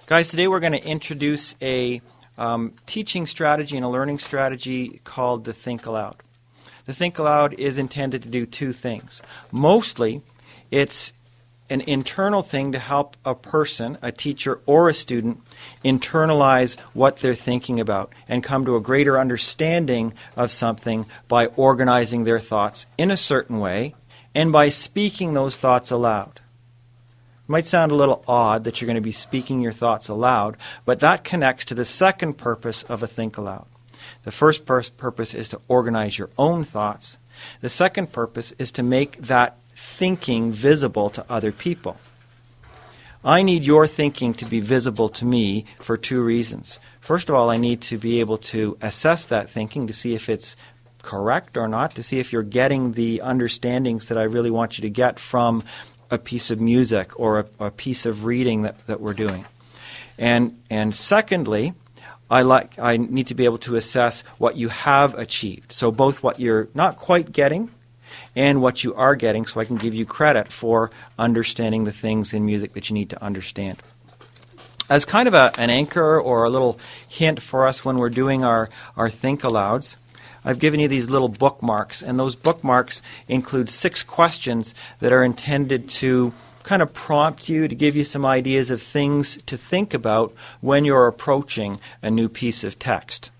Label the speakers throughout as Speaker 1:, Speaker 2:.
Speaker 1: Guys, today we're going to introduce a teaching strategy and a learning strategy called the Think Aloud. The Think Aloud is intended to do two things. Mostly, it's an internal thing to help a person, a teacher or a student, internalize what they're thinking about and come to a greater understanding of something by organizing their thoughts in a certain way and by speaking those thoughts aloud. It might sound a little odd that you're going to be speaking your thoughts aloud, but that connects to the second purpose of a Think Aloud. The first purpose is to organize your own thoughts. The second purpose is to make that thinking visible to other people. I need your thinking to be visible to me for two reasons. First of all, I need to be able to assess that thinking to see if it's correct or not, to see if you're getting the understandings that I really want you to get from a piece of music or a piece of reading that we're doing. And secondly, I need to be able to assess what you have achieved. So both what you're not quite getting and what you are getting, so I can give you credit for understanding the things in music that you need to understand. As kind of an anchor or a little hint for us when we're doing our Think Alouds, I've given you these little bookmarks, and those bookmarks include 6 questions that are intended to kind of prompt you, to give you some ideas of things to think about when you're approaching a new piece of text.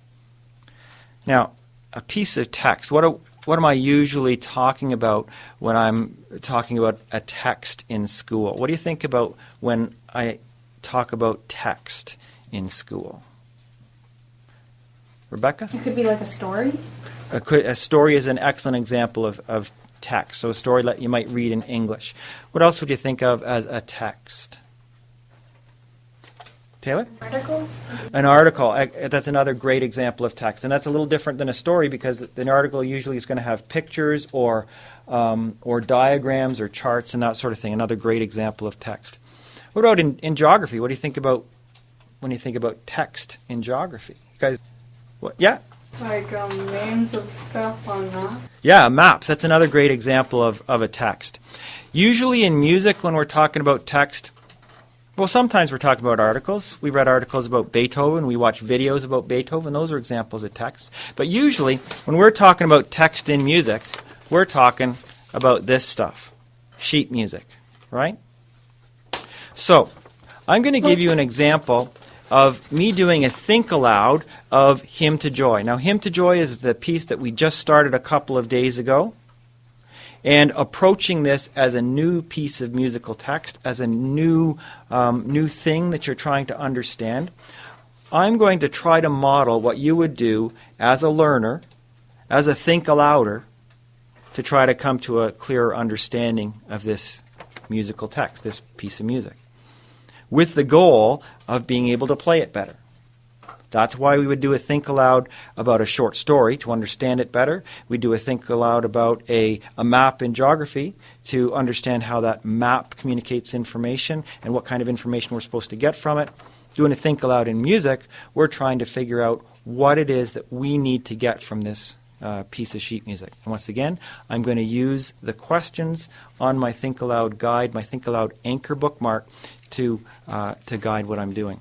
Speaker 1: Now, a piece of text, what am I usually talking about when I'm talking about a text in school? What do you think about when I talk about text in school? Rebecca?
Speaker 2: It could be like a story.
Speaker 1: A story is an excellent example of text. So a story that you might read in English. What else would you think of as a text? Taylor?
Speaker 2: Article.
Speaker 1: An article. That's another great example of text. And that's a little different than a story because an article usually is going to have pictures or diagrams or charts and that sort of thing. Another great example of text. What about in geography? What do you think about when you think about text in geography? You guys, what? Yeah?
Speaker 3: Like names of stuff on maps?
Speaker 1: Yeah, maps. That's another great example of a text. Usually in music, when we're talking about text, well, sometimes we're talking about articles. We read articles about Beethoven. We watch videos about Beethoven. Those are examples of text. But usually, when we're talking about text in music, we're talking about this stuff, sheet music, right? So, I'm going to give you an example of me doing a Think Aloud of Hymn to Joy. Now, Hymn to Joy is the piece that we just started a couple of days ago. And approaching this as a new piece of musical text, as a new thing that you're trying to understand, I'm going to try to model what you would do as a learner, as a Think Alouder, to try to come to a clearer understanding of this musical text, this piece of music, with the goal of being able to play it better. That's why we would do a Think Aloud about a short story to understand it better. We do a Think Aloud about a map in geography to understand how that map communicates information and what kind of information we're supposed to get from it. Doing a Think Aloud in music, we're trying to figure out what it is that we need to get from this piece of sheet music. And once again, I'm going to use the questions on my Think Aloud guide, my Think Aloud anchor bookmark, to guide what I'm doing.